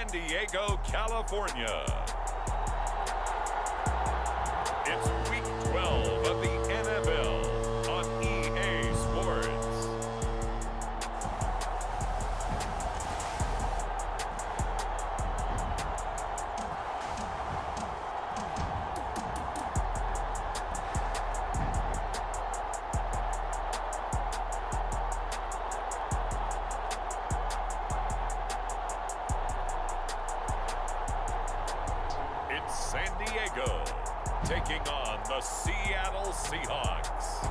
San Diego, California. It's Week 12 of the NFL on EA Sports. It's San Diego taking on the Seattle Seahawks.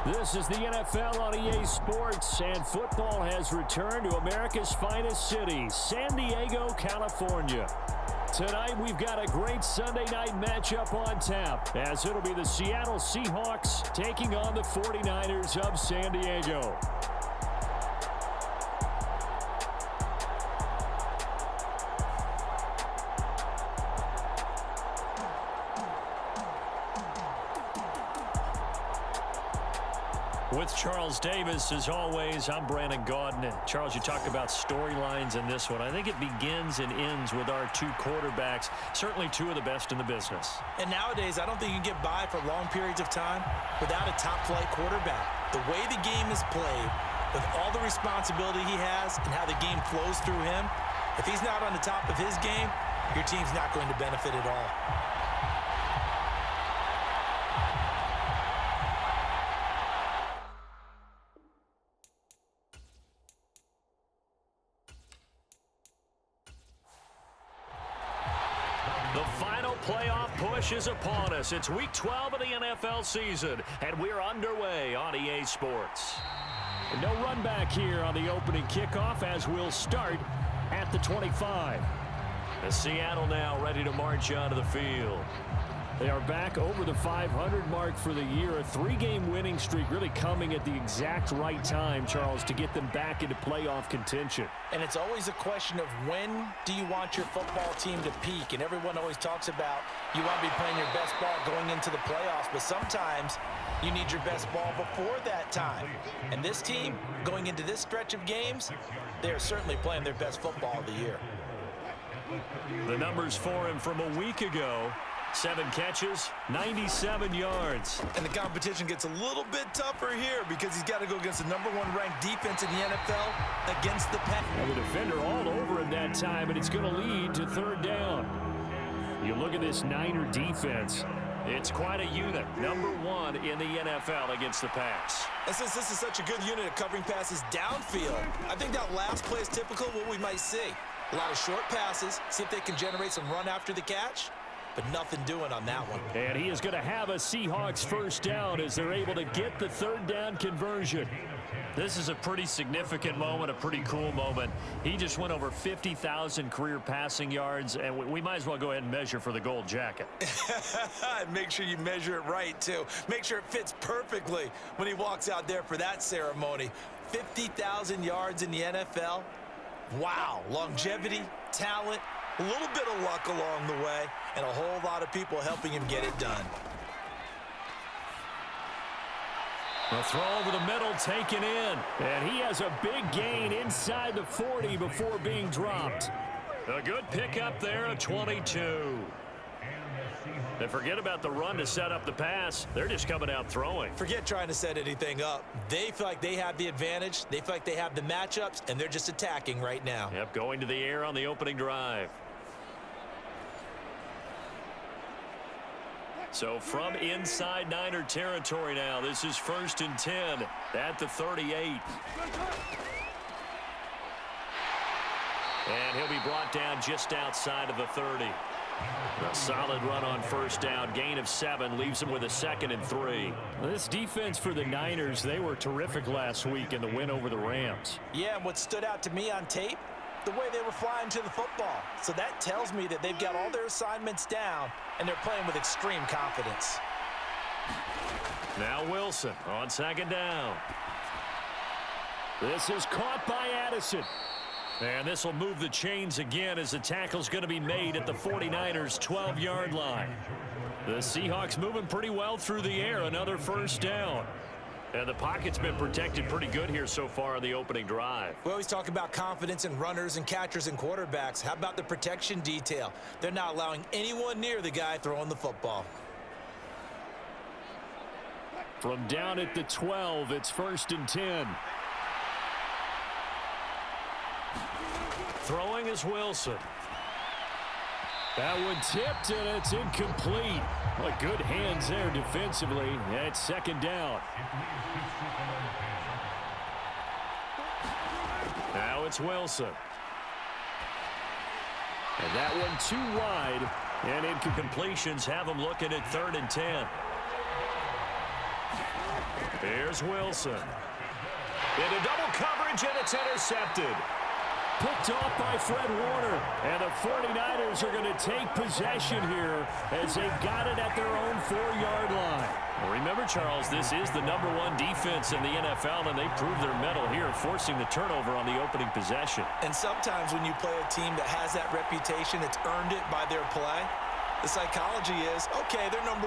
This is the NFL on EA Sports, and football has returned to America's finest city, San Diego, California. Tonight, we've got a great Sunday night matchup on tap, as it'll be the Seattle Seahawks taking on the 49ers of San Diego. With Charles Davis, as always, I'm Brandon Gaudin. And Charles, you talk about storylines in this one. I think it begins and ends with our two quarterbacks, certainly two of the best in the business. And nowadays, I don't think you can get by for long periods of time without a top-flight quarterback. The way the game is played, with all the responsibility he has and how the game flows through him, if he's not on the top of his game, your team's not going to benefit at all. The final playoff push is upon us. It's Week 12 of the NFL season, and we're underway on EA Sports. No run back here on the opening kickoff as we'll start at the 25. The Seattle now ready to march onto the field. They are back over the 500 mark for the year. A three-game winning streak really coming at the exact right time, Charles, to get them back into playoff contention. And it's always a question of when do you want your football team to peak? And everyone always talks about you want to be playing your best ball going into the playoffs, but sometimes you need your best ball before that time. And this team, going into this stretch of games, they are certainly playing their best football of the year. The numbers for him from a week ago: 7 catches, 97 yards. And the competition gets a little bit tougher here because he's got to go against the #1 ranked defense in the NFL against the Pack. And the defender all over him that time, and it's going to lead to third down. You look at this Niner defense. It's quite a unit. #1 in the NFL against the pass. And since this is such a good unit at covering passes downfield, I think that last play is typical of what we might see. A lot of short passes, see if they can generate some run after the catch. But nothing doing on that one. And he is going to have a Seahawks first down as they're able to get the third down conversion. This is a pretty significant moment, a pretty cool moment. He just went over 50,000 career passing yards, and we might as well go ahead and measure for the gold jacket. Make sure you measure it right, too. Make sure it fits perfectly when he walks out there for that ceremony. 50,000 yards in the NFL. Wow. Longevity, talent, a little bit of luck along the way, and a whole lot of people helping him get it done. A throw over the middle taken in, and he has a big gain inside the 40 before being dropped. A good pickup there of 22. And forget about the run to set up the pass. They're just coming out throwing. Forget trying to set anything up. They feel like they have the advantage. They feel like they have the matchups, and they're just attacking right now. Yep, going to the air on the opening drive. So from inside Niner territory now, this is 1st and 10 at the 38. And he'll be brought down just outside of the 30. A solid run on first down, gain of 7, leaves him with a 2nd and 3. This defense for the Niners, they were terrific last week in the win over the Rams. Yeah, and what stood out to me on tape, the way they were flying to the football. So that tells me that they've got all their assignments down, and they're playing with extreme confidence. Now Wilson on 2nd down. This is caught by Addison. And this will move the chains again as the tackle's going to be made at the 49ers' 12-yard line. The Seahawks moving pretty well through the air. Another first down. And the pocket's been protected pretty good here so far on the opening drive. We always talk about confidence in runners and catchers and quarterbacks. How about the protection detail? They're not allowing anyone near the guy throwing the football. From down at the 12, it's 1st and 10. Throwing is Wilson. That one tipped, and it's incomplete. Well, good hands there defensively. It's 2nd down. Now it's Wilson. And that one too wide. And incompletions have him looking at 3rd and 10. Here's Wilson. Into double coverage, and it's intercepted. Picked off by Fred Warner. And the 49ers are going to take possession here as they've got it at their own 4-yard line. Well, remember, Charles, this is the #1 defense in the NFL, and they proved their mettle here, forcing the turnover on the opening possession. And sometimes when you play a team that has that reputation, it's earned it by their play. The psychology is, okay, they're #1.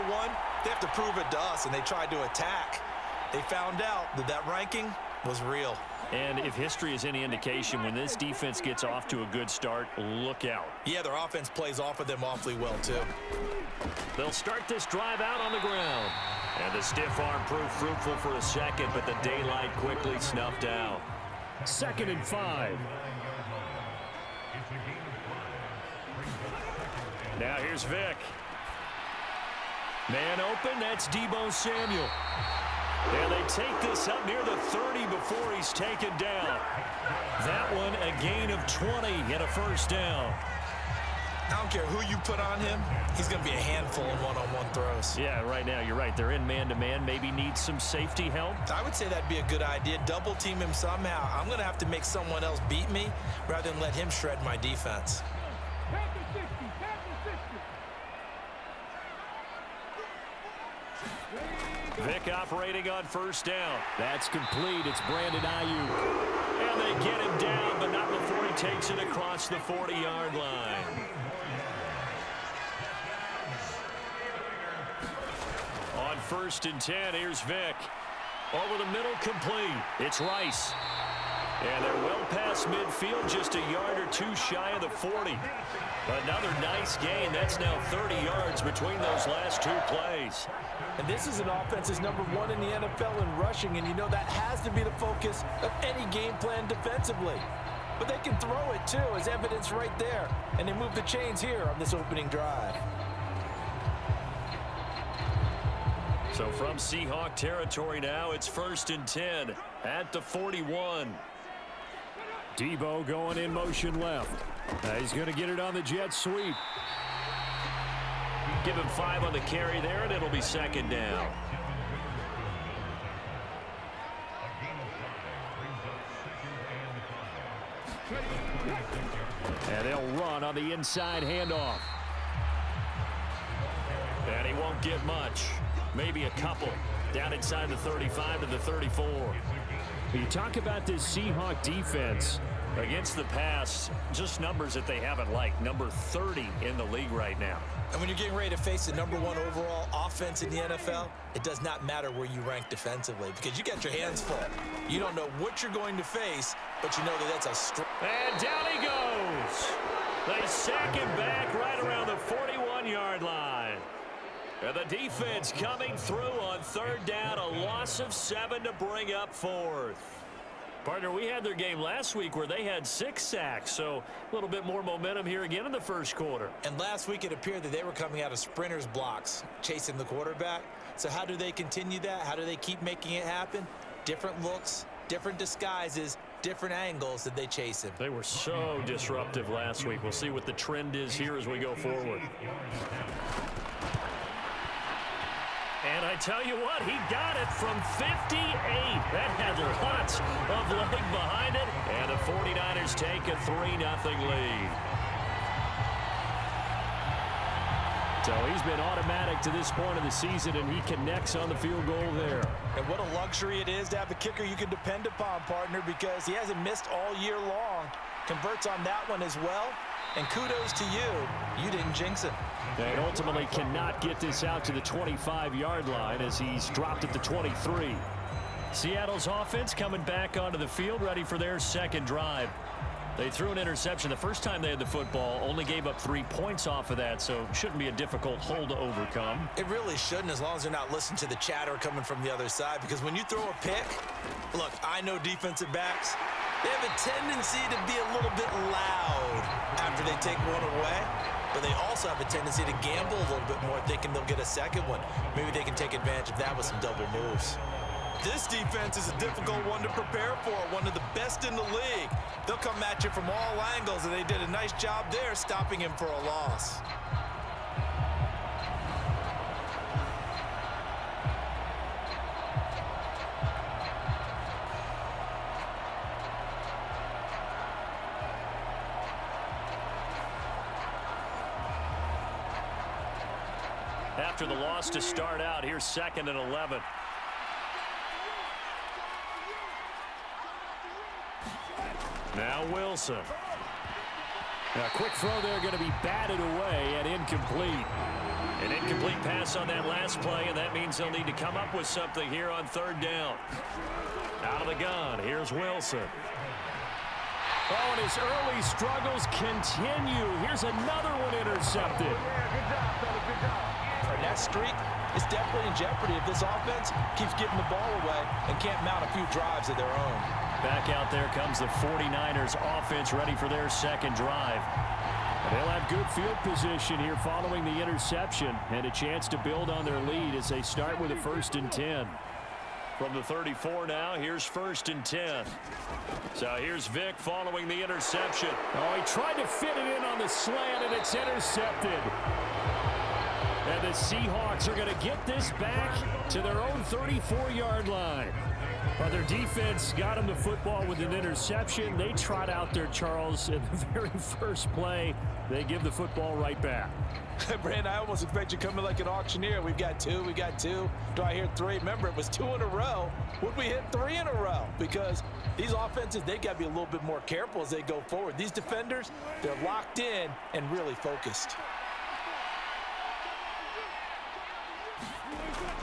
They have to prove it to us, and they tried to attack. They found out that that ranking was real. And if history is any indication, when this defense gets off to a good start, look out. Yeah, their offense plays off of them awfully well, too. They'll start this drive out on the ground. And the stiff arm proved fruitful for a second, but the daylight quickly snuffed out. 2nd and 5. Now here's Vick. Man open, that's Deebo Samuel. And they take this up near the 30 before he's taken down. That one a gain of 20 and a 1st down. I don't care who you put on him, he's going to be a handful in one-on-one throws. Yeah, right now you're right. They're in man-to-man, maybe need some safety help. I would say that'd be a good idea. Double team him somehow. I'm going to have to make someone else beat me rather than let him shred my defense. Vick operating on 1st down. That's complete. It's Brandon Ayuk. And they get him down, but not before he takes it across the 40-yard line. On 1st and 10, here's Vick. Over the middle, complete. It's Rice. And they're well past midfield, just a yard or two shy of the 40. Another nice gain. That's now 30 yards between those last 2 plays. And this is an offense that's #1 in the NFL in rushing, and you know that has to be the focus of any game plan defensively. But they can throw it, too, as evidence right there. And they move the chains here on this opening drive. So from Seahawk territory now, it's 1st and 10 at the 41. Deebo going in motion left. He's going to get it on the jet sweep. Give him 5 on the carry there, and it'll be 2nd down. And they'll run on the inside handoff. And he won't get much. Maybe a couple. Down inside the 35 to the 34. You talk about this Seahawk defense against the pass, just numbers that they haven't liked. Number 30 in the league right now. And when you're getting ready to face the #1 overall offense in the NFL, it does not matter where you rank defensively because you got your hands full. You don't know what you're going to face, but you know that that's a strong. And down he goes. They sack him back right around the 41-yard line. And the defense coming through on 3rd down, a loss of 7 to bring up 4th. Partner, we had their game last week where they had 6 sacks, so a little bit more momentum here again in the 1st quarter. And last week it appeared that they were coming out of sprinters blocks, chasing the quarterback. So how do they continue that? How do they keep making it happen? Different looks, different disguises, different angles that they chase him. They were so disruptive last week. We'll see what the trend is here as we go forward. And I tell you what, he got it from 58. That had lots of leg behind it. And the 49ers take a 3-0 lead. So he's been automatic to this point of the season, and he connects on the field goal there. And what a luxury it is to have a kicker you can depend upon, partner, because he hasn't missed all year long. Converts on that one as well. And kudos to you. You didn't jinx him. And ultimately cannot get this out to the 25-yard line as he's dropped at the 23. Seattle's offense coming back onto the field, ready for their second drive. They threw an interception the first time they had the football, only gave up 3 points off of that, so shouldn't be a difficult hole to overcome. It really shouldn't, as long as they're not listening to the chatter coming from the other side, because when you throw a pick, look, I know defensive backs, they have a tendency to be a little bit loud after they take one away, but they also have a tendency to gamble a little bit more, thinking they'll get a second one. Maybe they can take advantage of that with some double moves. This defense is a difficult one to prepare for, one of the best in the league. They'll come at you from all angles, and they did a nice job there stopping him for a loss. After the loss to start out, here's 2nd and 11. Now Wilson. A quick throw there, going to be batted away and incomplete. An incomplete pass on that last play, and that means they'll need to come up with something here on 3rd down. Out of the gun, here's Wilson. Oh, and his early struggles continue. Here's another one intercepted. Good job, fellas, good job. And that streak is definitely in jeopardy if this offense keeps getting the ball away and can't mount a few drives of their own. Back out there comes the 49ers offense, ready for their second drive. They'll have good field position here following the interception and a chance to build on their lead as they start with a 1st and 10. From the 34 now, here's 1st and 10. So here's Vick following the interception. Oh, he tried to fit it in on the slant, and it's intercepted. And the Seahawks are going to get this back to their own 34-yard line. Well, their defense got them the football with an interception. They trot out there, Charles, in the very first play. They give the football right back. Brand, I almost expect you coming like an auctioneer. We've got two. Do I hear 3? Remember, it was 2 in a row. Would we hit 3 in a row? Because these offenses, they got to be a little bit more careful as they go forward. These defenders, they're locked in and really focused.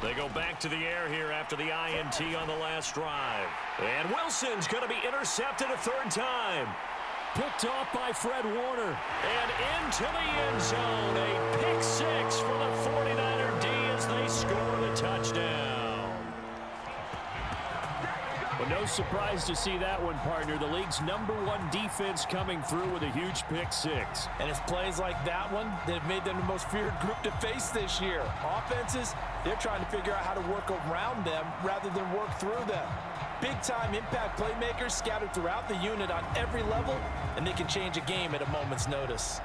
They go back to the air here after the INT on the last drive. And Wilson's going to be intercepted a 3rd time. Picked off by Fred Warner. And into the end zone. A pick 6 for the 49er D as they score the touchdown. Well, no surprise to see that one, partner. The league's #1 defense coming through with a huge pick 6. And it's plays like that one that have made them the most feared group to face this year. Offenses, they're trying to figure out how to work around them rather than work through them. Big-time impact playmakers scattered throughout the unit on every level, and they can change a game at a moment's notice.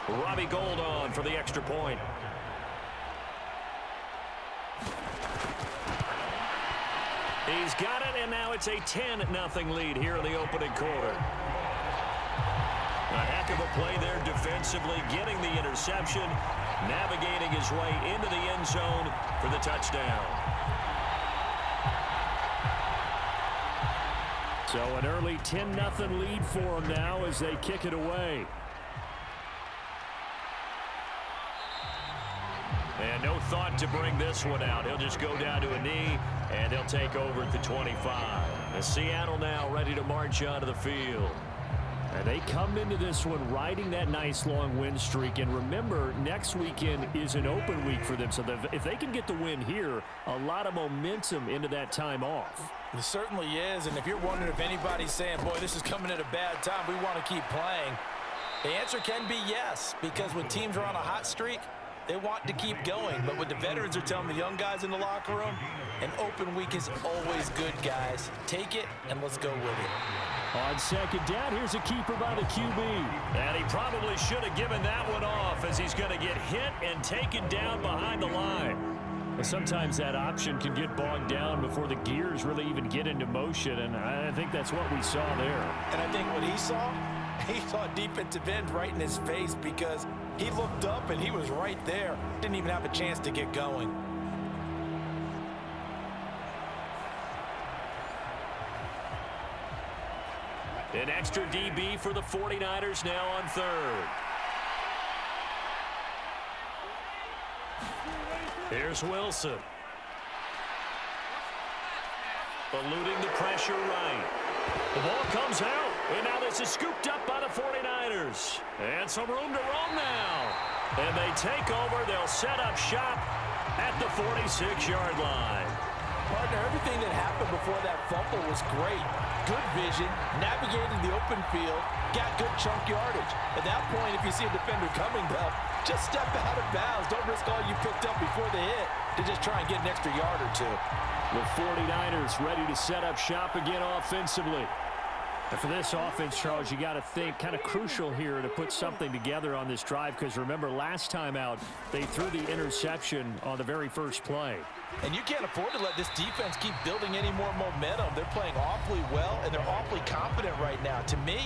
Robbie Gould on for the extra point. He's got it, and now it's a 10-0 lead here in the opening quarter. A heck of a play there defensively, getting the interception, navigating his way into the end zone for the touchdown. So an early 10-0 lead for him now as they kick it away. And no thought to bring this one out. He'll just go down to a knee, and they'll take over at the 25. And Seattle now ready to march onto the field. And they come into this one riding that nice long win streak. And remember, next weekend is an open week for them. So if they can get the win here, a lot of momentum into that time off. It certainly is. And if you're wondering if anybody's saying, boy, this is coming at a bad time, we want to keep playing, the answer can be yes. Because when teams are on a hot streak, they want to keep going. But what the veterans are telling the young guys in the locker room, an open week is always good, guys. Take it, and let's go with it. On second down, here's a keeper by the QB. And he probably should have given that one off as he's going to get hit and taken down behind the line. Well, sometimes that option can get bogged down before the gears really even get into motion, and I think that's what we saw there. And I think what he saw a defensive end right in his face because he looked up and he was right there. Didn't even have a chance to get going. An extra DB for the 49ers now on third. Here's Wilson. Eluding the pressure right. The ball comes out, and now this is scooped up by the 49ers. And some room to roam now. And they take over. They'll set up shop at the 46-yard line. Partner, everything that happened before that fumble was great. Good vision, navigated the open field, got good chunk yardage. At that point, if you see a defender coming, though, just step out of bounds. Don't risk all you picked up before the hit to just try and get an extra yard or two. The 49ers ready to set up shop again offensively. And for this offense, Charles, you got to think kind of crucial here to put something together on this drive, because remember last time out they threw the interception on the very first play. And you can't afford to let this defense keep building any more momentum. They're playing awfully well, and they're awfully confident right now. To me,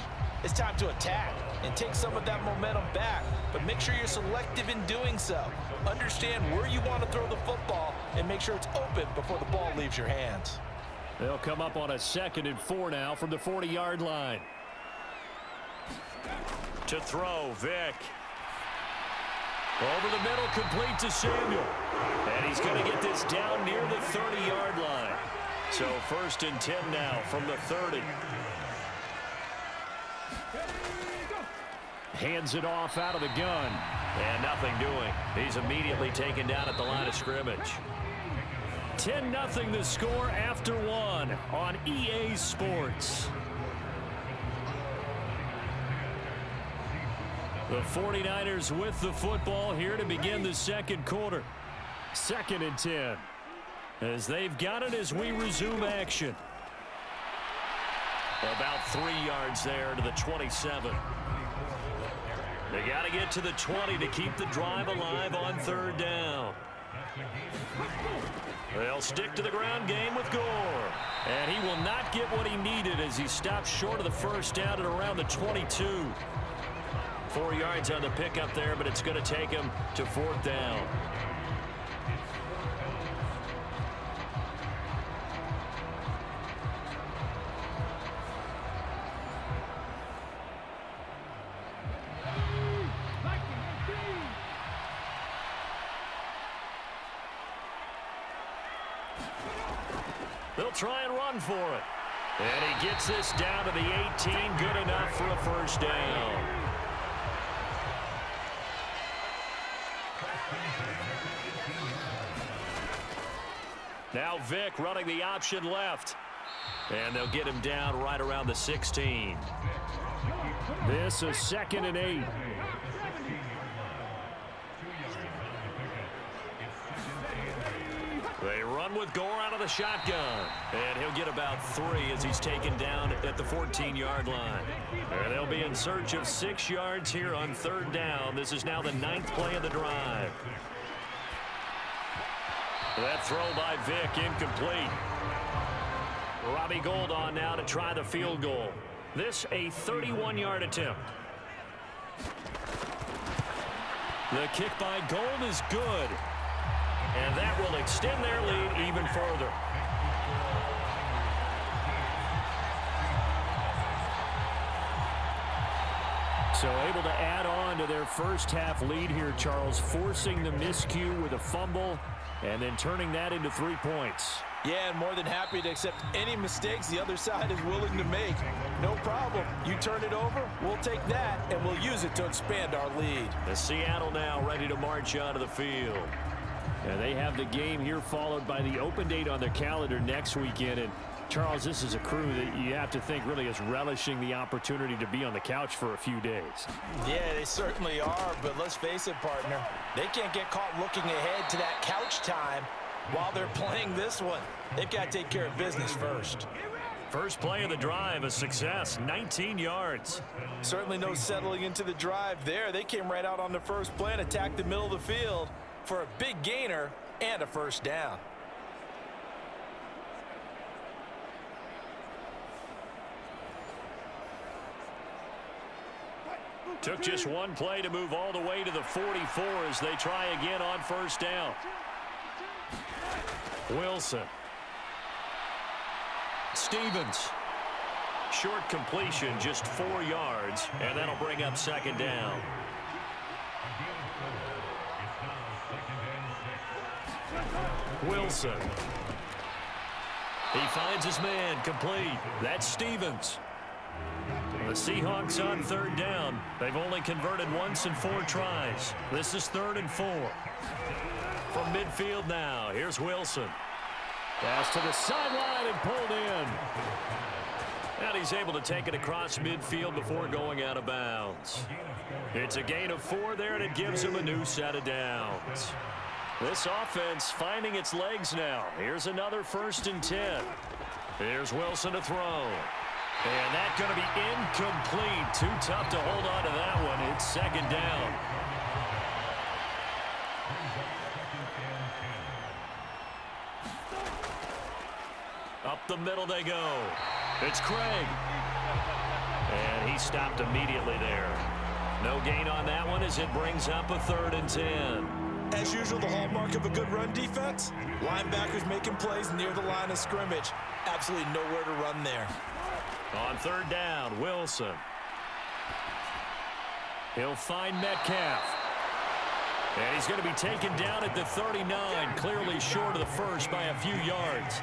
it's time to attack and take some of that momentum back, but make sure you're selective in doing so. Understand where you want to throw the football and make sure it's open before the ball leaves your hands. They'll come up on a 2nd and 4 now from the 40-yard line. To throw, Vick. Over the middle, complete to Samuel. And he's going to get this down near the 30-yard line. So 1st and 10 now from the 30. Hands it off out of the gun. And nothing doing. He's immediately taken down at the line of scrimmage. 10-0 the score after 1 on EA Sports. The 49ers with the football here to begin the 2nd quarter. 2nd and 10. As they've got it as we resume action. About 3 yards there to the 27. They got to get to the 20 to keep the drive alive on 3rd down. They'll stick to the ground game with Gore. And he will not get what he needed as he stops short of the 1st down at around the 22. 4 yards on the pickup there, but it's going to take him to 4th down. They'll try and run for it. And he gets this down to the 18. Good enough for a 1st down. Now Vick running the option left. And they'll get him down right around the 16. This is 2nd and 8. They run with Gore out of the shotgun. And he'll get about 3 as he's taken down at the 14-yard line. And they'll be in search of 6 yards here on 3rd down. This is now the 9th play of the drive. That throw by Vick incomplete. Robbie Gould on now to try the field goal. This a 31-yard attempt. The kick by Gould is good. And that will extend their lead even further. So able to add on to their first half lead here, Charles, forcing the miscue with a fumble and then turning that into 3 points. Yeah, and more than happy to accept any mistakes the other side is willing to make. No problem. You turn it over, we'll take that, and we'll use it to expand our lead. The Seattle now ready to march onto the field. And they have the game here followed by the open date on their calendar next weekend. And Charles, this is a crew that you have to think really is relishing the opportunity to be on the couch for a few days. Yeah, they certainly are, but let's face it, partner. They can't get caught looking ahead to that couch time while they're playing this one. They've got to take care of business first. First play of the drive, a success, 19 yards. Certainly no settling into the drive there. They came right out on the first play and attacked the middle of the field for a big gainer and a 1st down. Took just one play to move all the way to the 44 as they try again on 1st down. Wilson. Stevens. short completion, just 4 yards, and that'll bring up second down. Wilson. He finds his man, complete. That's Stevens. The Seahawks on third down. They've only converted once in 4 tries. This is 3rd and 4. From midfield now, here's Wilson. Pass to the sideline and pulled in. And he's able to take it across midfield before going out of bounds. It's a gain of 4 there, and it gives him a new set of downs. This offense finding its legs now. Here's another 1st and 10. Here's Wilson to throw. And that's going to be incomplete. Too tough to hold on to that one. It's second down. Up the middle they go. It's Craig. And he stopped immediately there. No gain on that one as it brings up a 3rd and 10. As usual, the hallmark of a good run defense, linebackers making plays near the line of scrimmage. Absolutely nowhere to run there. On third down, Wilson. He'll find Metcalf. And he's going to be taken down at the 39, clearly short of the first by a few yards.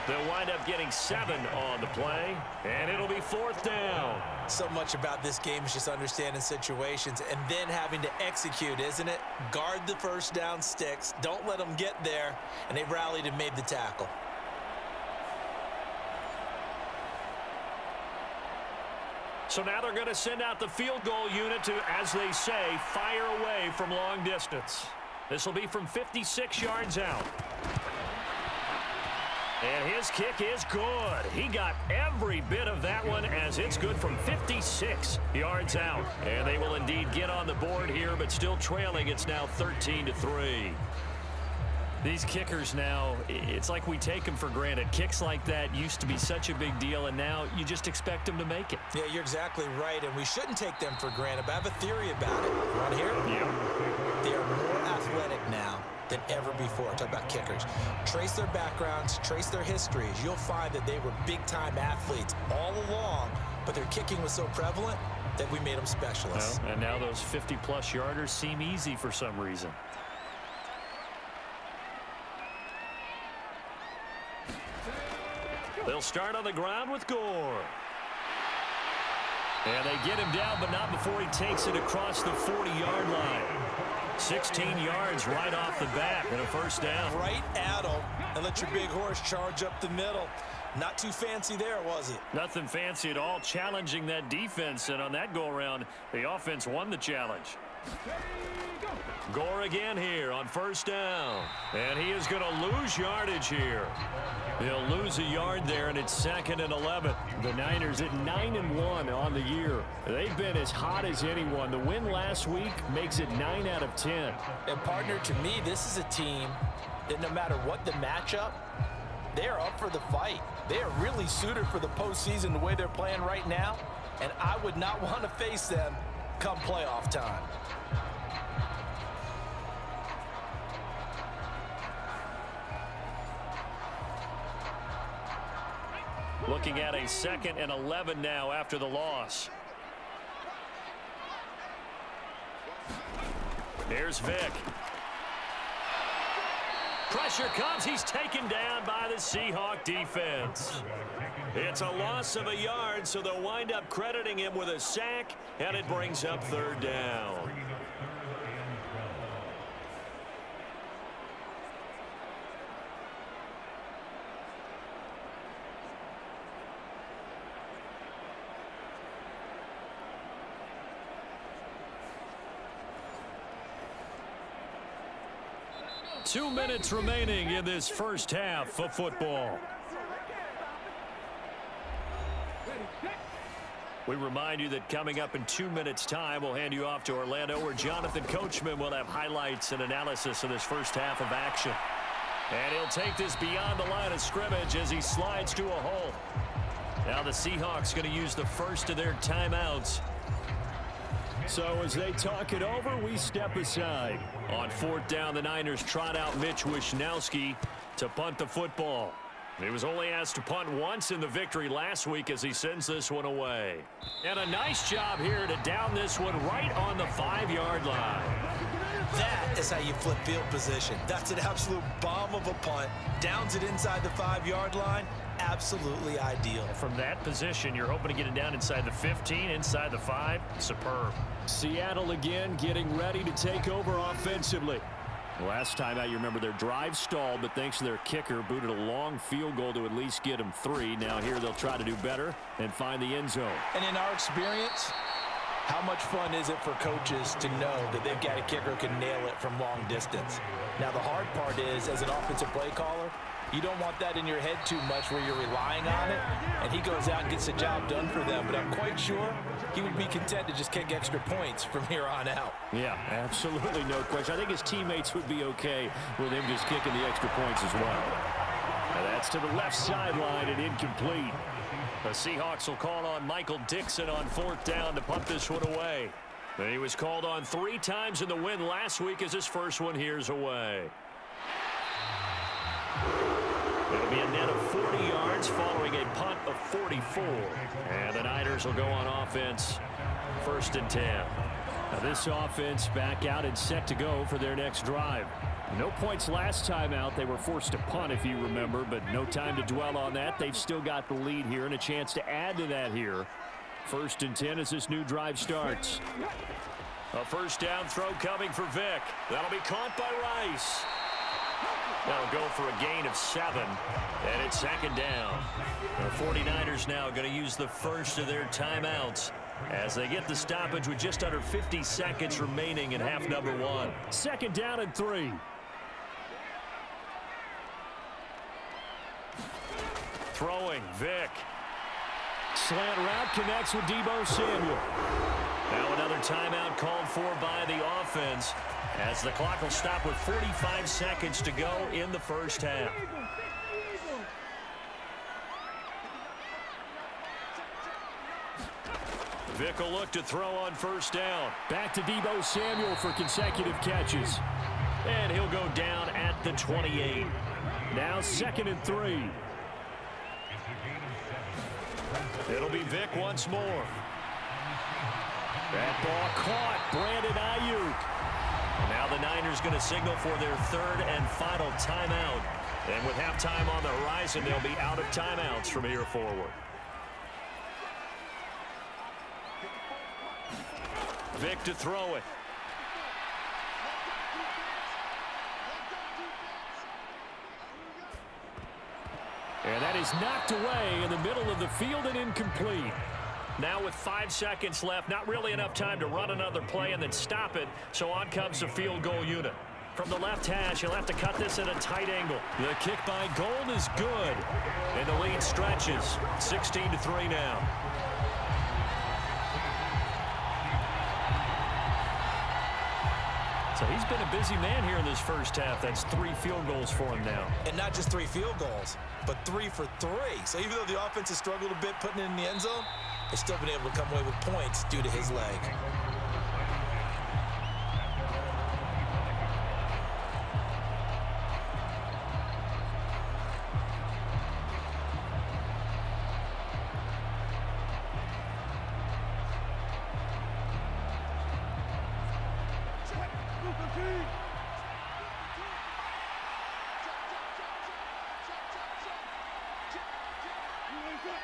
They'll wind up getting 7 on the play, and it'll be 4th down. So much about this game is just understanding situations and then having to execute, isn't it? Guard the first down sticks. Don't let them get there, and they rallied and made the tackle. So now they're going to send out the field goal unit to, as they say, fire away from long distance. This will be from 56 yards out. And his kick is good. He got every bit of that one as it's good from 56 yards out. And they will indeed get on the board here, but still trailing. It's now 13-3. These kickers now, it's like we take them for granted. Kicks like that used to be such a big deal, and now you just expect them to make it. Yeah, you're exactly right, and we shouldn't take them for granted, but I have a theory about it. You want to hear it? Yeah. They are more athletic now than ever before. Talk about kickers. Trace their backgrounds, trace their histories. You'll find that they were big-time athletes all along, but their kicking was so prevalent that we made them specialists. Well, and now those 50-plus yarders seem easy for some reason. They'll start on the ground with Gore. And they get him down, but not before he takes it across the 40-yard line. 16 yards right off the bat and a first down. Right at him and let your big horse charge up the middle. Not too fancy there, was it? Nothing fancy at all, challenging that defense, and on that go-around, the offense won the challenge. Gore again here on first down, and he is going to lose yardage here. He'll lose a yard there, and it's 2nd and 11. The Niners at 9-1 on the year. They've been as hot as anyone. The win last week makes it 9 out of 10. And partner, to me, this is a team that no matter what the matchup, they are up for the fight. They are really suited for the postseason the way they're playing right now, and I would not want to face them come playoff time. Looking at a 2nd and 11 now after the loss. Here's Vick. Pressure comes. He's taken down by the Seahawk defense. It's a loss of a yard, so they'll wind up crediting him with a sack, and it brings up 3rd down. Two minutes remaining in this first half of football. We remind you that coming up in 2 minutes' time, we'll hand you off to Orlando, where Jonathan Coachman will have highlights and analysis of this first half of action. And he'll take this beyond the line of scrimmage as he slides to a hole. Now the Seahawks going to use the first of their timeouts. So as they talk it over, we step aside. On 4th down, the Niners trot out Mitch Wishnowsky to punt the football. He was only asked to punt once in the victory last week as he sends this one away. And a nice job here to down this one right on the 5-yard line. That is how you flip field position. That's an absolute bomb of a punt. Downs it inside the 5-yard line. Absolutely ideal. From that position, you're hoping to get it down inside the 15, inside the 5. Superb. Seattle again getting ready to take over offensively. Last time out, you remember their drive stalled, but thanks to their kicker, booted a long field goal to at least get them 3. Now here they'll try to do better and find the end zone. And in our experience, how much fun is it for coaches to know that they've got a kicker who can nail it from long distance? Now the hard part is, as an offensive play caller, you don't want that in your head too much where you're relying on it, and he goes out and gets the job done for them. But I'm quite sure he would be content to just kick extra points from here on out. Yeah, absolutely no question. I think his teammates would be okay with him just kicking the extra points as well. Now that's to the left sideline and incomplete. The Seahawks will call on Michael Dixon on 4th down to punt this one away. And he was called on 3 times in the win last week as his first one here's away. It'll be a net of 40 yards following a punt of 44. And the Niners will go on offense. 1st and 10. Now this offense back out and set to go for their next drive. No points last time out. They were forced to punt, if you remember, but no time to dwell on that. They've still got the lead here and a chance to add to that here. 1st and 10 as this new drive starts. A 1st down throw coming for Vick. That'll be caught by Rice. That'll go for a gain of 7, and it's 2nd down. The 49ers now going to use the first of their timeouts as they get the stoppage with just under 50 seconds remaining in half number 1. 2nd down and 3. Throwing, Vick. Slant route connects with Deebo Samuel. Now another timeout called for by the offense as the clock will stop with 45 seconds to go in the first half. Vick will look to throw on 1st down. Back to Deebo Samuel for consecutive catches. And he'll go down at the 28. Now 2nd and 3. It'll be Vick once more. That ball caught. Brandon Ayuk. Now the Niners going to signal for their 3rd and final timeout. And with halftime on the horizon, they'll be out of timeouts from here forward. Vick to throw it. And that is knocked away in the middle of the field and incomplete. Now with 5 seconds left, not really enough time to run another play and then stop it. So on comes the field goal unit. From the left hash, he'll have to cut this at a tight angle. The kick by Gold is good. And the lead stretches. 16-3 now. So he's been a busy man here in this first half. That's 3 field goals for him now. And not just 3 field goals, but 3 for 3. So even though the offense has struggled a bit putting it in the end zone, they've still been able to come away with points due to his leg.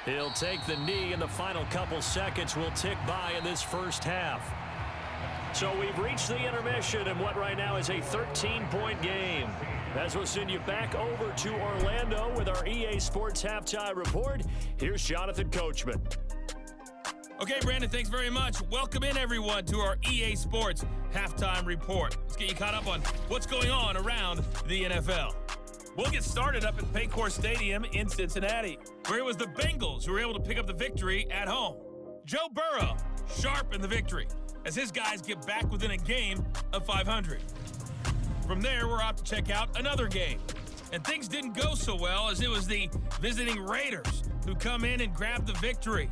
He'll take the knee, and the final couple seconds will tick by in this first half. So we've reached the intermission in what right now is a 13-point game. As we'll send you back over to Orlando with our EA Sports Halftime Report, here's Jonathan Coachman. Okay, Brandon, thanks very much. Welcome in, everyone, to our EA Sports Halftime Report. Let's get you caught up on what's going on around the NFL. We'll get started up at Paycor Stadium in Cincinnati, where it was the Bengals who were able to pick up the victory at home. Joe Burrow, sharp in the victory, as his guys get back within a game of 500. From there, we're off to check out another game. And things didn't go so well, as it was the visiting Raiders who come in and grab the victory.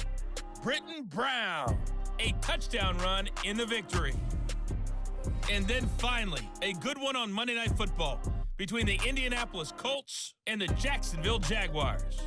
Britton Brown, a touchdown run in the victory. And then finally, a good one on Monday Night Football, between the Indianapolis Colts and the Jacksonville Jaguars.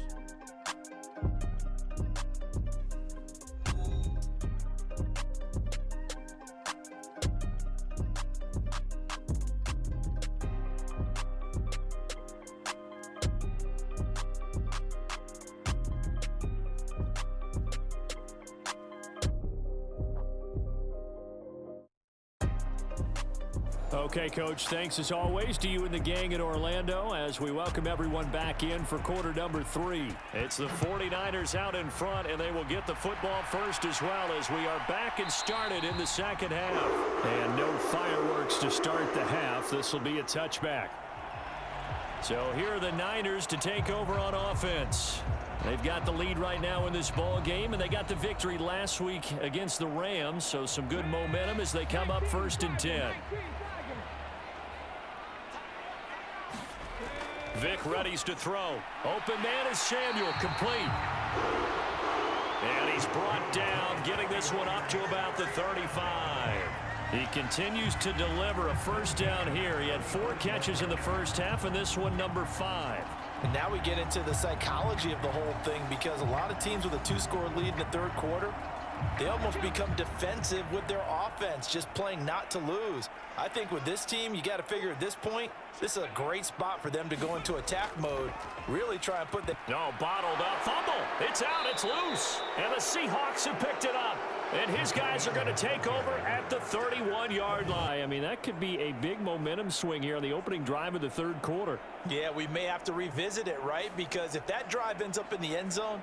Okay, Coach, thanks as always to you and the gang in Orlando as we welcome everyone back in for quarter number 3. It's the 49ers out in front, and they will get the football first as well as we are back and started in the second half. And no fireworks to start the half. This will be a touchback. So here are the Niners to take over on offense. They've got the lead right now in this ball game, and they got the victory last week against the Rams, so some good momentum as they come up 1st and 10. Vic readies to throw. Open man is Samuel, complete. And he's brought down, getting this one up to about the 35. He continues to deliver a first down here. He had 4 catches in the first half, and this one number 5. And now we get into the psychology of the whole thing, because a lot of teams with a 2-score lead in the third quarter, they almost become defensive with their offense, just playing not to lose. I think with this team, you got to figure at this point, this is a great spot for them to go into attack mode, really try and put the... No, bottled up, fumble. It's out, it's loose. And the Seahawks have picked it up. And his guys are going to take over at the 31-yard line. I mean, that could be a big momentum swing here on the opening drive of the third quarter. Yeah, we may have to revisit it, right? Because if that drive ends up in the end zone,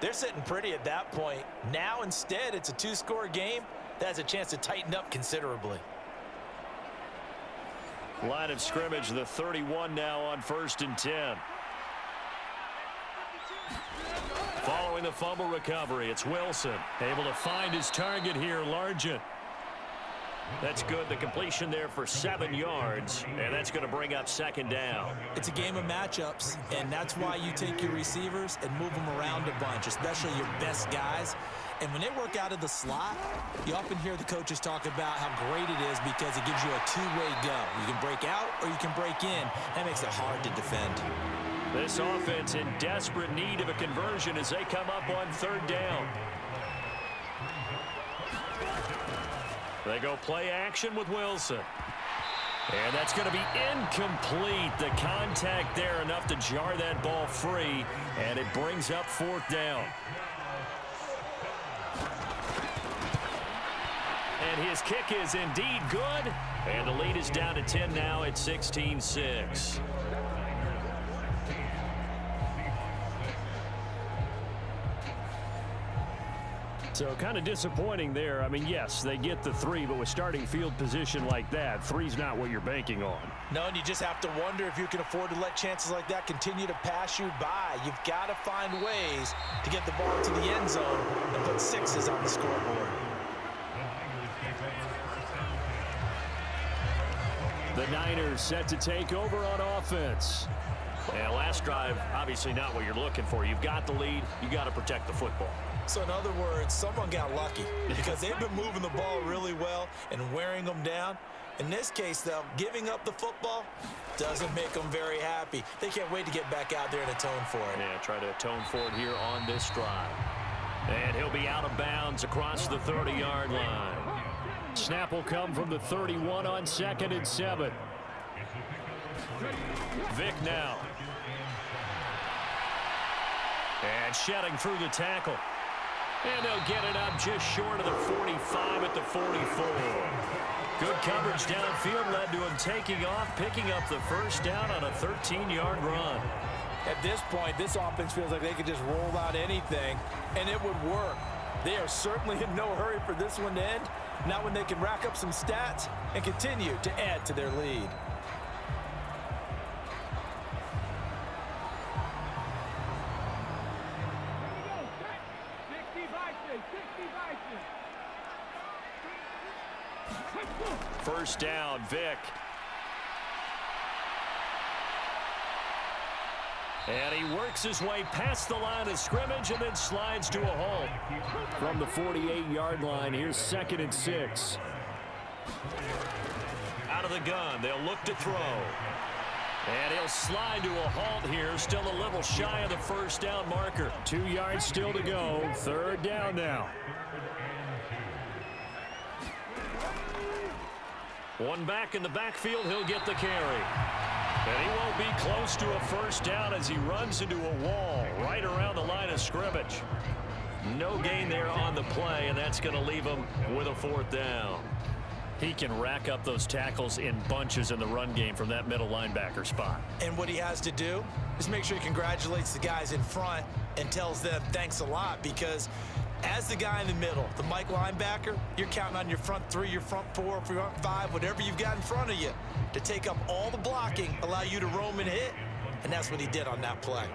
they're sitting pretty at that point. Now, instead, it's a 2-score game. That has a chance to tighten up considerably. Line of scrimmage, the 31 now on 1st and 10. Following the fumble recovery, it's Wilson. Able to find his target here, Largent. That's good. The completion there for 7 yards, and that's going to bring up 2nd down. It's a game of matchups, and that's why you take your receivers and move them around a bunch, especially your best guys. And when they work out of the slot, you often hear the coaches talk about how great it is because it gives you a two-way go. You can break out or you can break in. That makes it hard to defend. This offense in desperate need of a conversion as they come up on 3rd down. They go play action with Wilson. And that's going to be incomplete. The contact there enough to jar that ball free, and it brings up 4th down. And his kick is indeed good. And the lead is down to 10 now at 16-6. So kind of disappointing there. I mean, yes, they get the 3, but with starting field position like that, 3's not what you're banking on. No, and you just have to wonder if you can afford to let chances like that continue to pass you by. You've got to find ways to get the ball to the end zone and put 6s on the scoreboard. The Niners set to take over on offense. And last drive, obviously not what you're looking for. You've got the lead. You got to protect the football. So in other words, someone got lucky because they've been moving the ball really well and wearing them down. In this case, though, giving up the football doesn't make them very happy. They can't wait to get back out there and atone for it. Yeah, try to atone for it here on this drive. And he'll be out of bounds across the 30-yard line. Snap will come from the 31 on 2nd and 7. Vic now. And shedding through the tackle. And they'll get it up just short of the 45 at the 44. Good coverage downfield led to him taking off, picking up the first down on a 13-yard run. At this point, this offense feels like they could just roll out anything, and it would work. They are certainly in no hurry for this one to end. Not when they can rack up some stats and continue to add to their lead. First down, Vic. And he works his way past the line of scrimmage and then slides to a halt. From the 48-yard line, here's 2nd and 6. Out of the gun, they'll look to throw. And he'll slide to a halt here, still a little shy of the first down marker. 2 yards still to go, 3rd down now. One back in the backfield, he'll get the carry. And he won't be close to a first down as he runs into a wall right around the line of scrimmage. No gain there on the play, and that's going to leave him with a 4th down. He can rack up those tackles in bunches in the run game from that middle linebacker spot. And what he has to do is make sure he congratulates the guys in front and tells them thanks a lot, because as the guy in the middle, the Mike linebacker, you're counting on your front 3, your front 4, front 5, whatever you've got in front of you to take up all the blocking, allow you to roam and hit, and that's what he did on that play.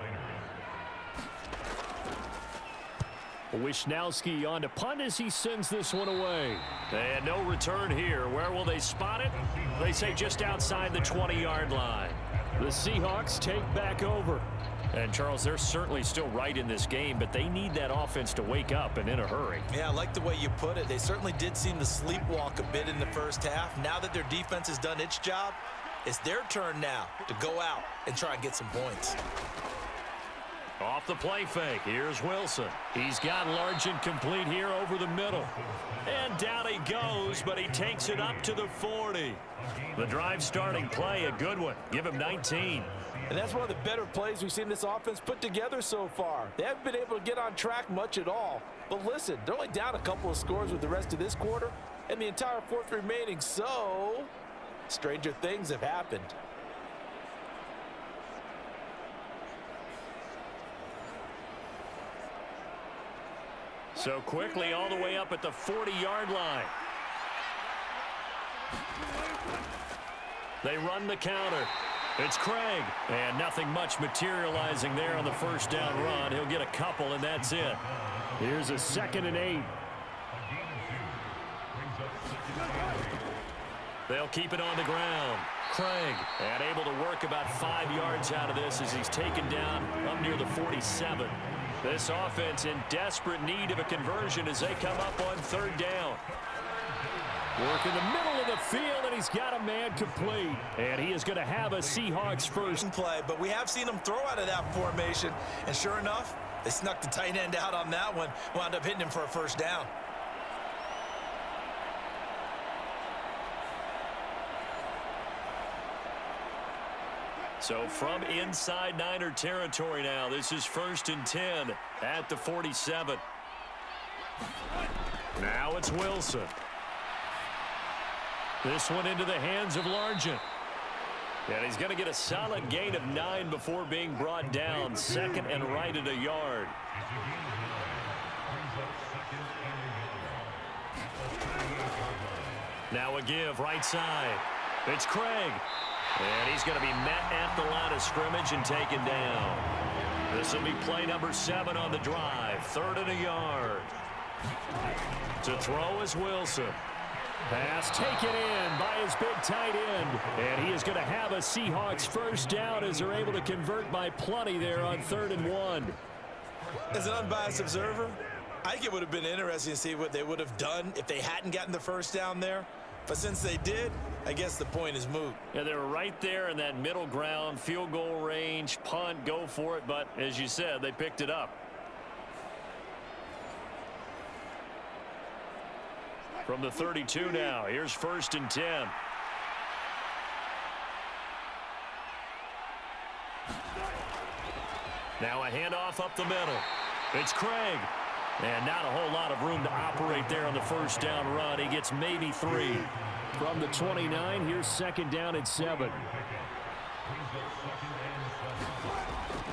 Wisnowski on to punt as he sends this one away. And no return here. Where will they spot it? They say just outside the 20-yard line. The Seahawks take back over. And, Charles, they're certainly still right in this game, but they need that offense to wake up and in a hurry. Yeah, I like the way you put it. They certainly did seem to sleepwalk a bit in the first half. Now that their defense has done its job, it's their turn now to go out and try and get some points. Off the play fake, here's Wilson. He's got Largent complete here over the middle. And down he goes, but he takes it up to the 40. The drive starting play, a good one. Give him 19. And that's one of the better plays we've seen this offense put together so far. They haven't been able to get on track much at all. But listen, they're only down a couple of scores with the rest of this quarter and the entire 4th remaining, so stranger things have happened. So quickly all the way up at the 40-yard line. They run the counter. It's Craig. And nothing much materializing there on the first down run. He'll get a couple, and that's it. Here's a 2nd and 8. They'll keep it on the ground. Craig, and able to work about 5 yards out of this as he's taken down up near the 47. This offense in desperate need of a conversion as they come up on 3rd down. Work in the middle of the field, and he's got a man complete. And he is going to have a Seahawks first play, but we have seen him throw out of that formation, and sure enough, they snuck the tight end out on that one, wound up hitting him for a first down. So from inside Niner territory now, this is 1st and 10 at the 47. Now it's Wilson. This one into the hands of Largent. And he's going to get a solid gain of 9 before being brought down. 2nd and right at a yard. Now a give right side. It's Craig. And he's going to be met at the line of scrimmage and taken down. This will be play number 7 on the drive. 3rd and a yard. To throw is Wilson. Pass taken in by his big tight end. And he is going to have a Seahawks first down as they're able to convert by plenty there on 3rd and 1. As an unbiased observer, I think it would have been interesting to see what they would have done if they hadn't gotten the first down there. But since they did, I guess the point is moot. Yeah, they were right there in that middle ground, field goal range, punt, go for it. But as you said, they picked it up. From the 32 now, here's 1st and 10. Now a handoff up the middle. It's Craig. And not a whole lot of room to operate there on the first down run. He gets maybe 3. From the 29, here's 2nd down and 7.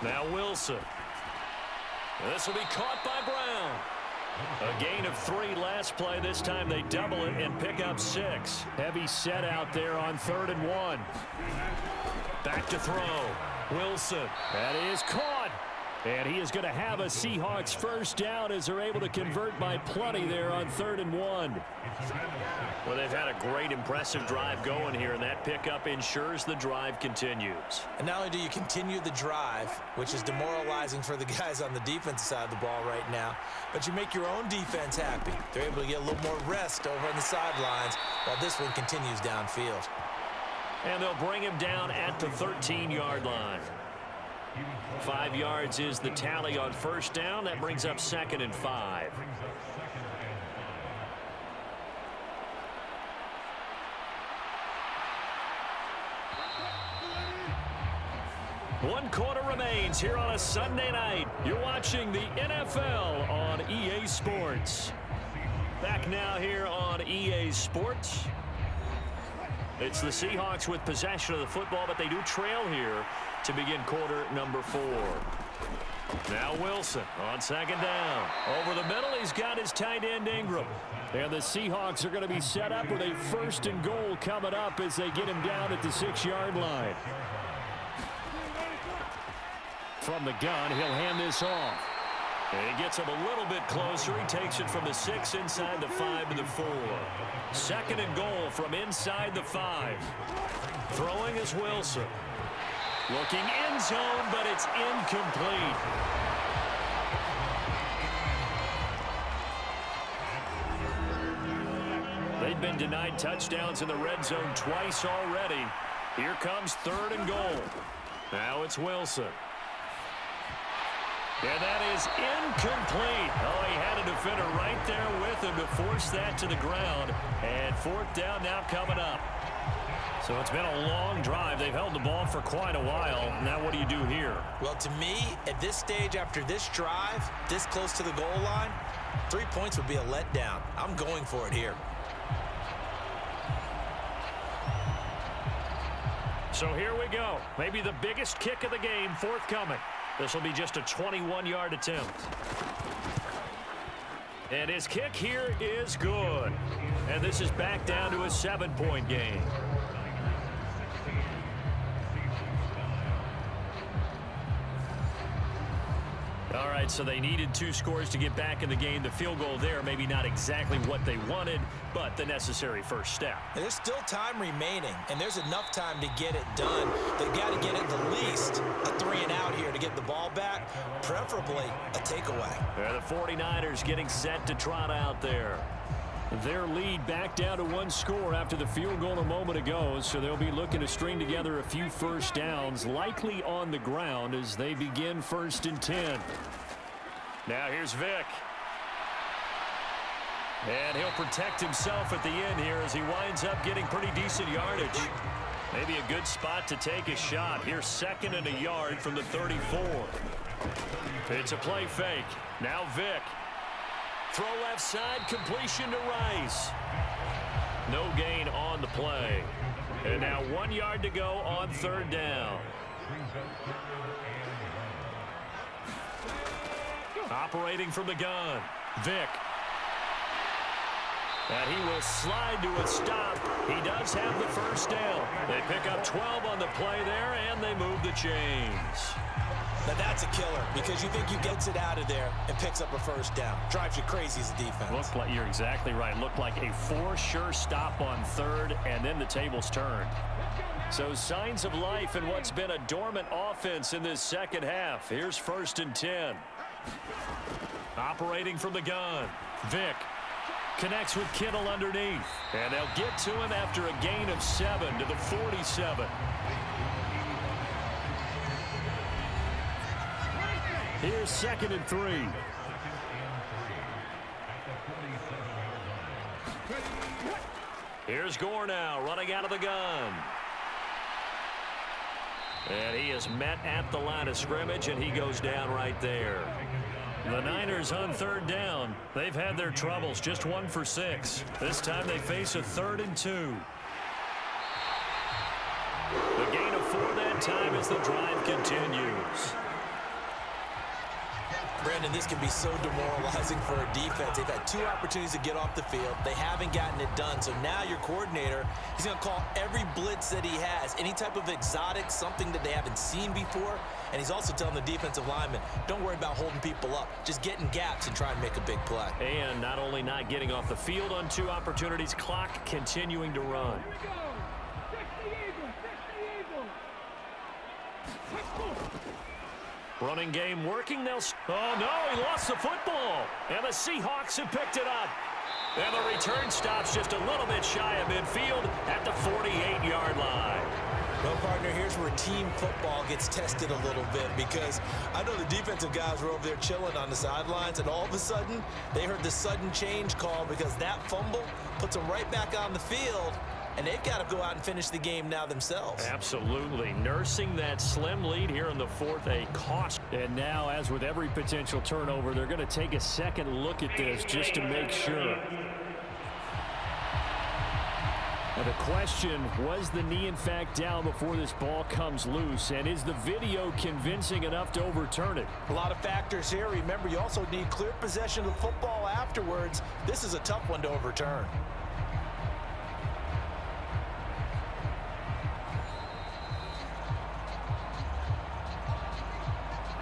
Now Wilson. This will be caught by Brown. A gain of 3 last play. This time they double it and pick up 6. Heavy set out there on 3rd and 1. Back to throw. Wilson. That is caught. And he is going to have a Seahawks first down as they're able to convert by plenty there on 3rd and 1. Well, they've had a great, impressive drive going here, and that pickup ensures the drive continues. And not only do you continue the drive, which is demoralizing for the guys on the defensive side of the ball right now, but you make your own defense happy. They're able to get a little more rest over on the sidelines while this one continues downfield. And they'll bring him down at the 13-yard line. 5 yards is the tally on first down. That brings up 2nd and 5. One quarter remains here on a Sunday night. You're watching the NFL on EA Sports. Back now here on EA Sports. It's the Seahawks with possession of the football, but they do trail here to begin quarter number 4. Now Wilson on 2nd down. Over the middle, he's got his tight end Ingram. And the Seahawks are going to be set up with a 1st and goal coming up as they get him down at the 6-yard line. From the gun, he'll hand this off. And he gets him a little bit closer. He takes it from the 6 inside the 5 to the 4. 2nd and goal from inside the 5. Throwing is Wilson. Looking end zone, but it's incomplete. They've been denied touchdowns in the red zone twice already. Here comes 3rd and goal. Now it's Wilson. And that is incomplete. Oh, he had a defender right there with him to force that to the ground. And 4th down now coming up. So it's been a long drive. They've held the ball for quite a while. Now what do you do here? Well, to me, at this stage after this drive, this close to the goal line, 3 points would be a letdown. I'm going for it here. So here we go. Maybe the biggest kick of the game forthcoming. This will be just a 21-yard attempt. And his kick here is good. And this is back down to a 7-point game. All right, so they needed 2 scores to get back in the game. The field goal there, maybe not exactly what they wanted, but the necessary first step. And there's still time remaining, and there's enough time to get it done. They've got to get at the least a 3-and-out here to get the ball back, preferably a takeaway. The 49ers getting set to trot out there. Their lead back down to 1 score after the field goal a moment ago, so they'll be looking to string together a few first downs, likely on the ground as they begin 1st and 10. Now here's Vick. And he'll protect himself at the end here as he winds up getting pretty decent yardage. Maybe a good spot to take a shot. Here's 2nd and a yard from the 34. It's a play fake. Now Vick. Throw left side, completion to Rice. No gain on the play. And now 1 yard to go on 3rd down. Operating from the gun, Vick. And he will slide to a stop. He does have the first down. They pick up 12 on the play there, and they move the chains. Now that's a killer because you think you gets it out of there and picks up a first down. Drives you crazy as a defense. Looked like, you're exactly right. Looked like a for-sure stop on 3rd, and then the tables turned. So signs of life in what's been a dormant offense in this 2nd half. Here's 1st and 10. Operating from the gun, Vick connects with Kittle underneath. And they'll get to him after a gain of 7 to the 47. Here's 2nd and 3. Here's Gore now running out of the gun. And he is met at the line of scrimmage, and he goes down right there. The Niners on 3rd down. They've had their troubles, just 1 for 6. This time they face a 3rd and 2. The gain of 4 that time as the drive continues. Brandon, this can be so demoralizing for a defense. They've had 2 opportunities to get off the field. They haven't gotten it done. So now your coordinator, he's going to call every blitz that he has, any type of exotic, something that they haven't seen before. And he's also telling the defensive linemen, don't worry about holding people up. Just get in gaps and try and make a big play. And not only not getting off the field on 2 opportunities, clock continuing to run. Running game working. Oh, no, he lost the football. And the Seahawks have picked it up. And the return stops just a little bit shy of midfield at the 48-yard line. Well, partner, here's where team football gets tested a little bit, because I know the defensive guys were over there chilling on the sidelines, and all of a sudden, they heard the sudden change call because that fumble puts them right back on the field, and they've got to go out and finish the game now themselves. Absolutely. Nursing that slim lead here in the fourth, a cost. And now, as with every potential turnover, they're going to take a second look at this just to make sure. Now the question, was the knee in fact down before this ball comes loose? And is the video convincing enough to overturn it? A lot of factors here. Remember, you also need clear possession of the football afterwards. This is a tough one to overturn.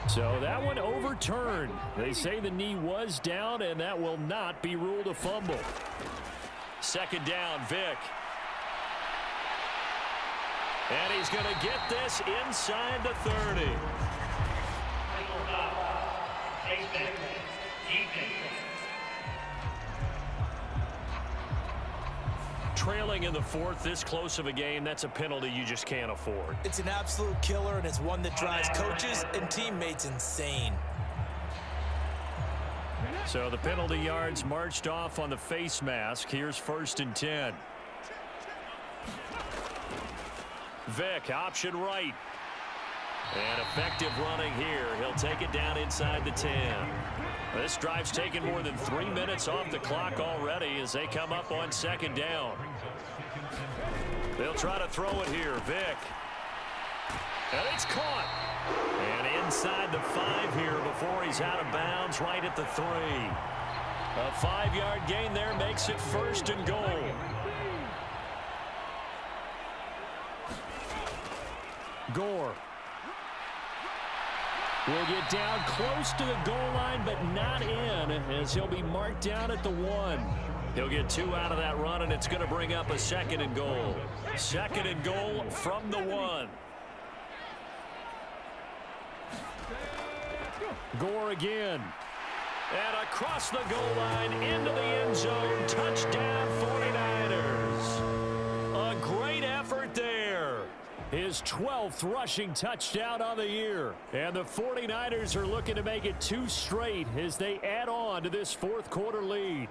So that one overturned. They say the knee was down, and that will not be ruled a fumble. Second down, Vick. And he's going to get this inside the 30. Trailing in the fourth, this close of a game, that's a penalty you just can't afford. It's an absolute killer, and it's one that drives coaches and teammates insane. So the penalty yards marched off on the face mask. Here's 1st and 10. Vick, option right. And effective running here. He'll take it down inside the 10. This drive's taken more than 3 minutes off the clock already as they come up on 2nd down. They'll try to throw it here. Vick. And it's caught. And inside the 5 here before he's out of bounds right at the 3. A 5-yard gain there makes it 1st and goal. Gore will get down close to the goal line, but not in, as he'll be marked down at the 1. He'll get 2 out of that run, and it's going to bring up a 2nd and goal. 2nd and goal from the 1. Gore again. And across the goal line into the end zone. Touchdown 49ers. A great effort there. His 12th rushing touchdown on the year. And the 49ers are looking to make it 2 straight as they add on to this 4th quarter lead.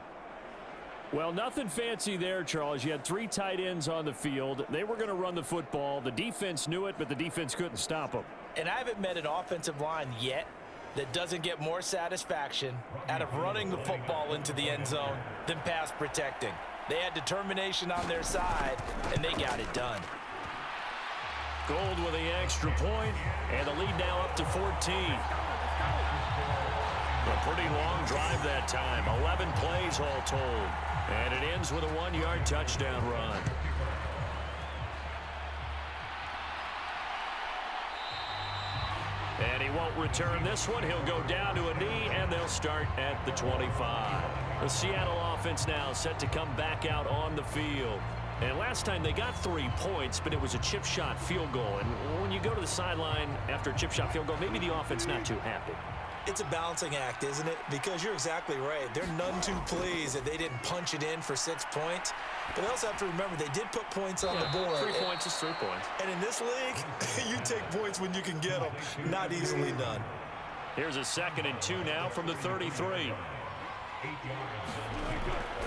Well, nothing fancy there, Charles. You had 3 tight ends on the field. They were going to run the football. The defense knew it, but the defense couldn't stop them. And I haven't met an offensive line yet that doesn't get more satisfaction out of running the football into the end zone than pass protecting. They had determination on their side, and they got it done. Gold with the extra point, and the lead now up to 14. A pretty long drive that time. 11 plays all told. And it ends with a 1-yard touchdown run. And he won't return this one. He'll go down to a knee, and they'll start at the 25. The Seattle offense now set to come back out on the field. And last time they got 3 points, but it was a chip shot field goal. And when you go to the sideline after a chip shot field goal, maybe the offense not too happy. It's a balancing act, isn't it? Because you're exactly right. They're none too pleased that they didn't punch it in for 6 points. But they also have to remember they did put points on the board. 3 points is 3 points. And in this league, you take points when you can get them. Not easily done. Here's a 2nd and 2 now from the 33.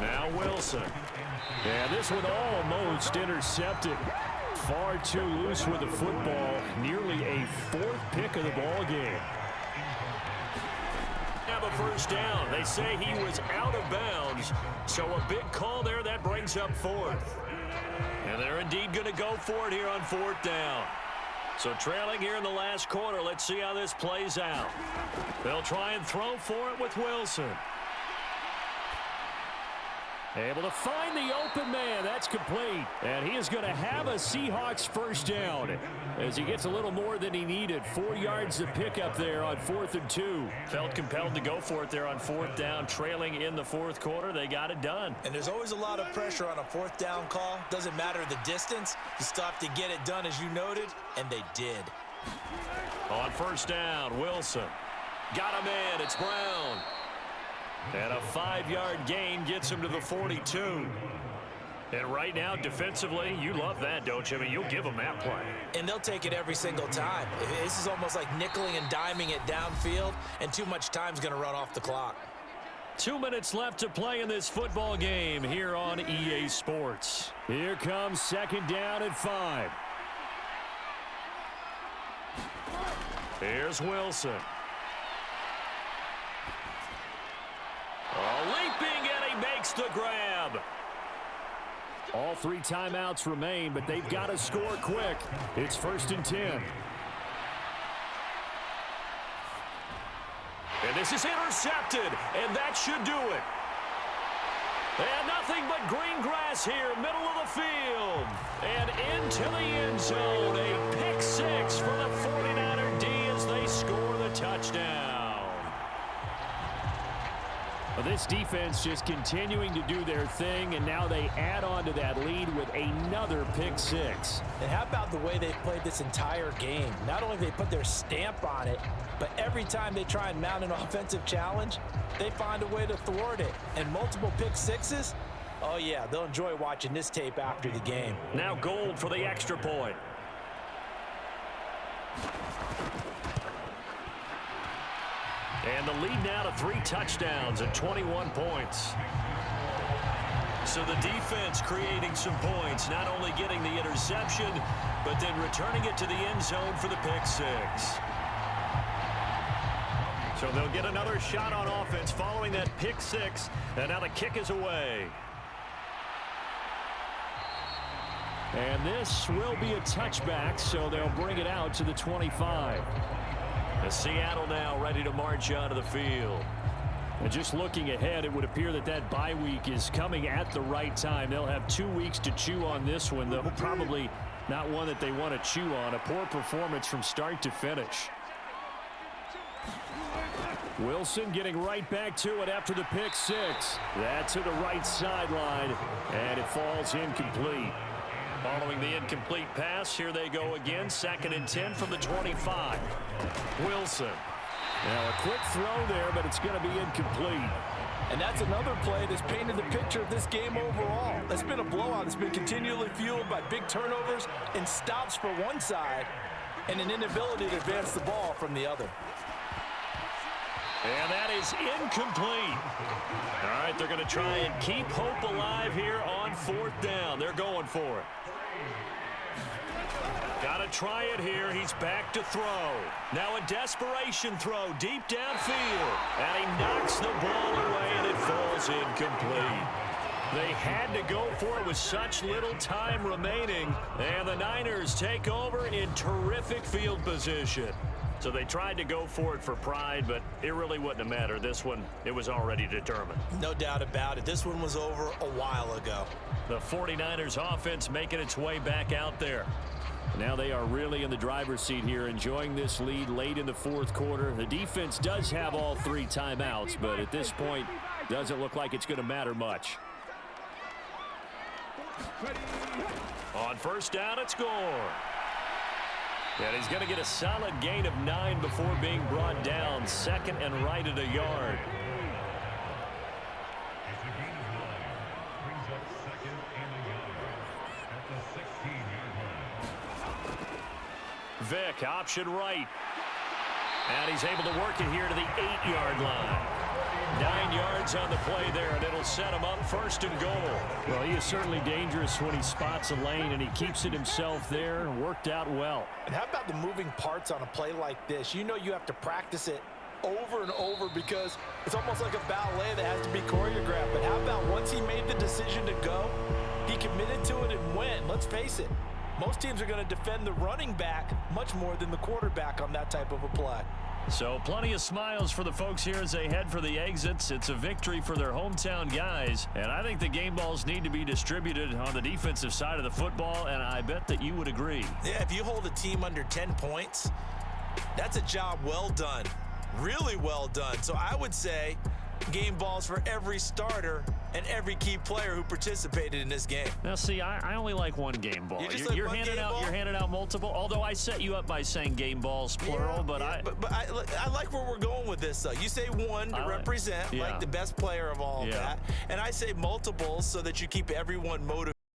Now Wilson. And this one almost intercepted. Far too loose with the football. Nearly a 4th pick of the ball game. Have a first down. They say he was out of bounds. So a big call there. That brings up 4th. And they're indeed going to go for it here on 4th down. So trailing here in the last quarter. Let's see how this plays out. They'll try and throw for it with Wilson. Able to find the open man. That's complete. And he is going to have a Seahawks first down as he gets a little more than he needed. 4 yards to pick up there on 4th and 2. Felt compelled to go for it there on 4th down. Trailing in the 4th quarter. They got it done. And there's always a lot of pressure on a 4th down call. Doesn't matter the distance. You still have to get it done, as you noted, and they did. On first down, Wilson. Got him in. It's Brown. And a 5-yard gain gets him to the 42. And right now, defensively, you love that, don't you? I mean, you'll give them that play. And they'll take it every single time. This is almost like nickeling and diming it downfield, and too much time's going to run off the clock. 2 minutes left to play in this football game here on EA Sports. Here comes second down at 5. Here's Wilson. Leaping, and he makes the grab. All 3 timeouts remain, but they've got to score quick. It's 1st and 10. And this is intercepted, and that should do it. And nothing but green grass here, middle of the field. And into the end zone, a pick 6 for the 49er D as they score the touchdown. Well, this defense just continuing to do their thing, and now they add on to that lead with another pick 6. And how about the way they've played this entire game? Not only they put their stamp on it, but every time they try and mount an offensive challenge, they find a way to thwart it. And multiple pick 6s, oh yeah, they'll enjoy watching this tape after the game. Now Gold for the extra point. And the lead now to 3 touchdowns and 21 points. So the defense creating some points, not only getting the interception, but then returning it to the end zone for the pick 6. So they'll get another shot on offense following that pick 6, and now the kick is away. And this will be a touchback, so they'll bring it out to the 25. And Seattle now ready to march onto the field. And just looking ahead, it would appear that that bye week is coming at the right time. They'll have 2 weeks to chew on this one, though probably not one that they want to chew on. A poor performance from start to finish. Wilson getting right back to it after the pick 6. That's to the right sideline, and it falls incomplete. Following the incomplete pass, here they go again. 2nd and 10 from the 25. Wilson. Now a quick throw there, but it's going to be incomplete. And that's another play that's painted the picture of this game overall. It's been a blowout. It's been continually fueled by big turnovers and stops for one side and an inability to advance the ball from the other. And that is incomplete. All right, they're going to try and keep hope alive here on 4th down. They're going for it. Got to try it here. He's back to throw. Now a desperation throw deep downfield. And he knocks the ball away, and it falls incomplete. They had to go for it with such little time remaining. And the Niners take over in terrific field position. So they tried to go for it for pride, but it really wouldn't have mattered. This one, it was already determined. No doubt about it. This one was over a while ago. The 49ers offense making its way back out there. Now they are really in the driver's seat here, enjoying this lead late in the 4th quarter. The defense does have all 3 timeouts, but at this point, doesn't look like it's going to matter much. On 1st down, it's Gore. And he's going to get a solid gain of 9 before being brought down. 2nd and right at a yard. Vick, option right. And he's able to work it here to the 8-yard line. 9 yards on the play there, and it'll set him up 1st and goal. Well, he is certainly dangerous when he spots a lane, and he keeps it himself there. Worked out well. And how about the moving parts on a play like this? You know you have to practice it over and over because it's almost like a ballet that has to be choreographed. But how about once he made the decision to go, he committed to it and went. Let's face it, most teams are going to defend the running back much more than the quarterback on that type of a play. So plenty of smiles for the folks here as they head for the exits. It's a victory for their hometown guys. And I think the game balls need to be distributed on the defensive side of the football, and I bet that you would agree. Yeah, if you hold a team under 10 points, that's a job well done. Really well done. So I would say game balls for every starter and every key player who participated in this game. Now, see, I only like one game ball. You're handing out multiple. Although I set you up by saying game balls plural, but I like where we're going with this. You say one to represent like the best player of all of that, and I say multiples so that you keep everyone motivated.